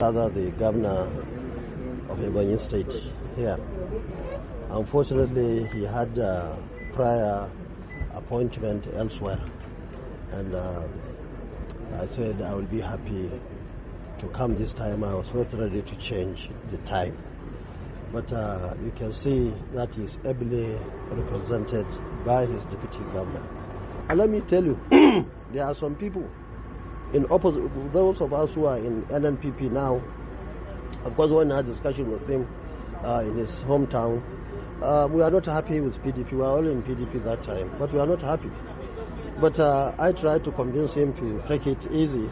Rather the governor of Ebonyi State here. Unfortunately, he had a prior appointment elsewhere, and I said I will be happy to come this time. I was not ready to change the time, but you can see that he is ably represented by his deputy governor. And let me tell you, there are some people in opposite, those of us who are in NNPP now. Of course, when I had a discussion with him in his hometown, we are not happy with PDP. We were all in PDP that time, but we are not happy. But I tried to convince him to take it easy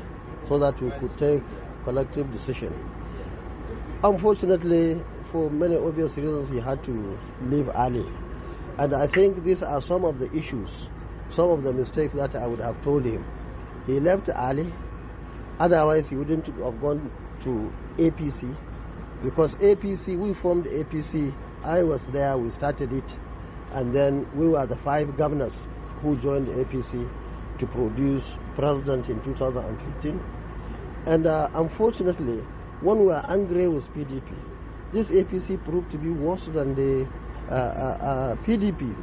so that we could take collective decision. Unfortunately, for many obvious reasons, he had to leave early. And I think these are some of the issues, some of the mistakes that I would have told him. He left early, otherwise he wouldn't have gone to APC, because APC, we formed APC, I was there, we started it, and then we were the 5 governors who joined APC to produce president in 2015. And unfortunately, when we were angry with PDP, this APC proved to be worse than the PDP.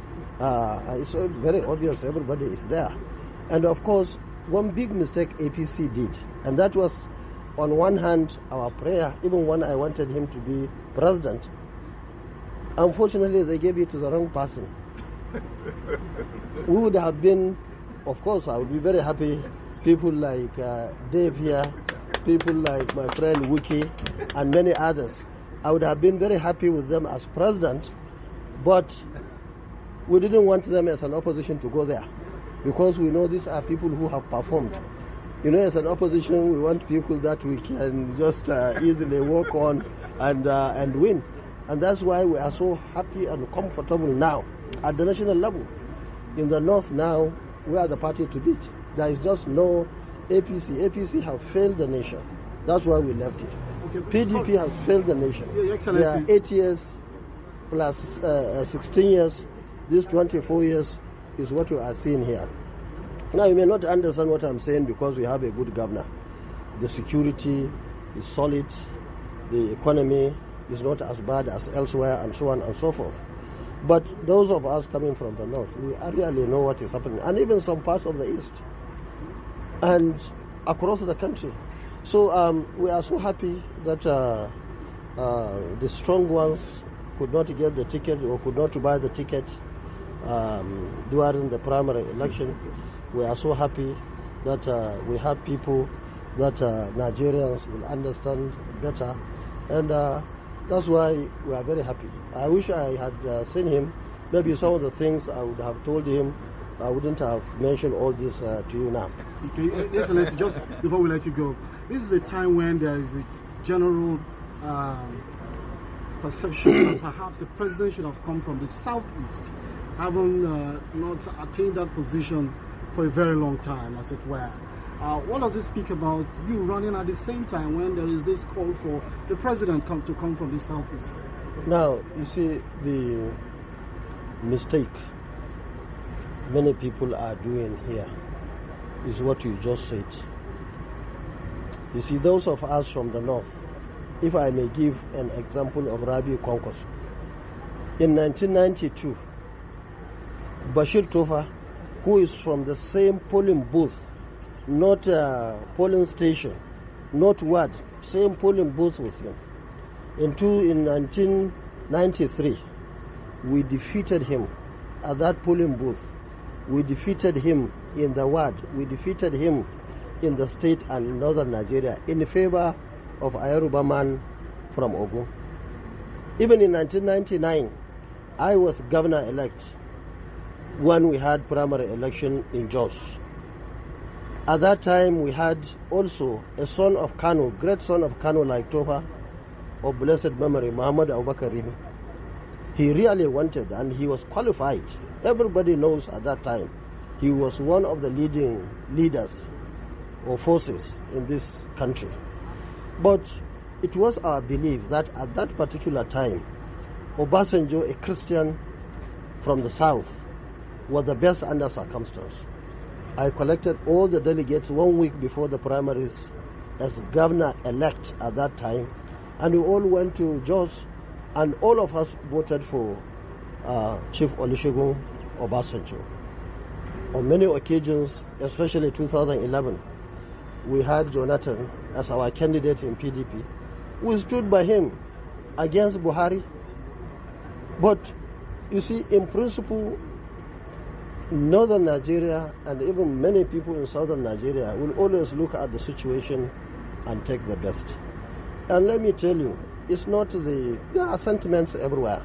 It's very obvious, everybody is there. And of course, one big mistake APC did, and that was, on one hand, our prayer, even when I wanted him to be president. Unfortunately, they gave it to the wrong person. We would have been, of course, I would be very happy, people like Dave here, people like my friend Wiki, and many others. I would have been very happy with them as president, but we didn't want them as an opposition to go there, because we know these are people who have performed. You know, as an opposition, we want people that we can just easily walk on and win. And that's why we are so happy and comfortable now at the national level. In the north now, we are the party to beat. There is just no APC. APC have failed the nation. That's why we left it. Okay. PDP has failed the nation. Your Excellency. They are 8 years plus 16 years. These 24 years is what we are seeing here. Now, you may not understand what I'm saying because we have a good governor. The security is solid, the economy is not as bad as elsewhere, and so on and so forth. But those of us coming from the north, we really know what is happening, and even some parts of the east and across the country. So we are so happy that the strong ones could not get the ticket or could not buy the ticket during the primary election. We are so happy that we have people that Nigerians will understand better, and that's why we are very happy. I wish I had seen him. Maybe some of the things I would have told him, I wouldn't have mentioned all this to you now. Okay, Excellency, just before we let you go, this is a time when there is a general perception that perhaps the president should have come from the southeast, having not attained that position for a very long time, as it were. What does it speak about you running at the same time when there is this call for the president to come from the southeast? Now, you see, the mistake many people are doing here is what you just said. You see, those of us from the north, if I may give an example of Rabi Kwankwaso. In 1992, Bashir Tofa, who is from the same polling booth, not polling station, not ward, same polling booth with him. In 1993, we defeated him at that polling booth. We defeated him in the ward. We defeated him in the state and in northern Nigeria in favor of Ayaruba man from Ogun. Even in 1999, I was governor-elect when we had primary election in Jos. At that time, we had also a son of Kano, great son of Kano like Tofa, of blessed memory, Muhammad Abubakar Rimi. He really wanted, and he was qualified. Everybody knows at that time, he was one of the leading leaders or forces in this country. But it was our belief that at that particular time, Obasanjo, a Christian from the south, was the best under circumstance. I collected all the delegates 1 week before the primaries as governor-elect at that time, and we all went to Jos, and all of us voted for Chief Olusegun Obasanjo. On many occasions, especially 2011, we had Jonathan as our candidate in PDP. We stood by him against Buhari. But you see, in principle, northern Nigeria and even many people in southern Nigeria will always look at the situation and take the best. And let me tell you, it's not there are sentiments everywhere.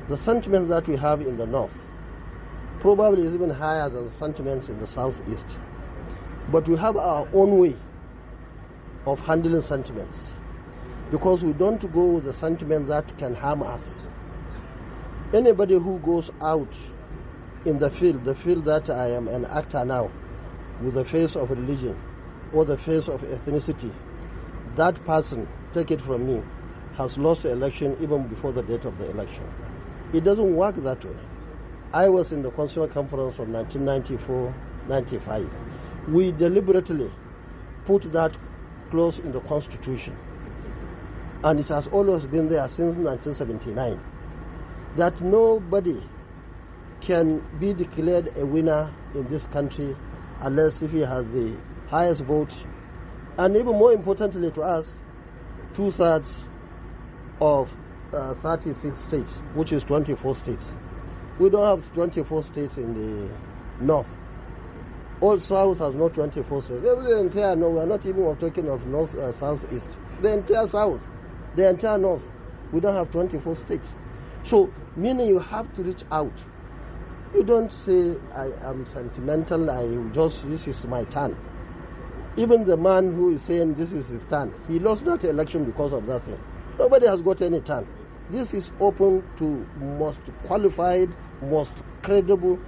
The sentiments that we have in the north probably is even higher than the sentiments in the southeast. But we have our own way of handling sentiments, because we don't go with the sentiment that can harm us. Anybody who goes out in the field that I am an actor now, with the face of religion or the face of ethnicity, that person, take it from me, has lost the election even before the date of the election. It doesn't work that way. I was in the Constitutional Conference of 1994-95. We deliberately put that clause in the Constitution, and it has always been there since 1979, that nobody can be declared a winner in this country unless if he has the highest votes, and even more importantly to us, 2/3 of 36 states, which is 24 states. We don't have 24 states in the north. All South has not 24 states. The entire North, we're not even talking of North, South, East. The entire South, the entire North, we don't have 24 states. So, meaning you have to reach out. You don't say, I am sentimental, this is my turn. Even the man who is saying this is his turn, he lost that election because of that thing. Nobody has got any turn. This is open to most qualified, most credible,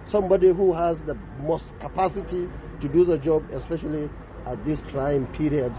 somebody who has the most capacity to do the job, especially at this trying period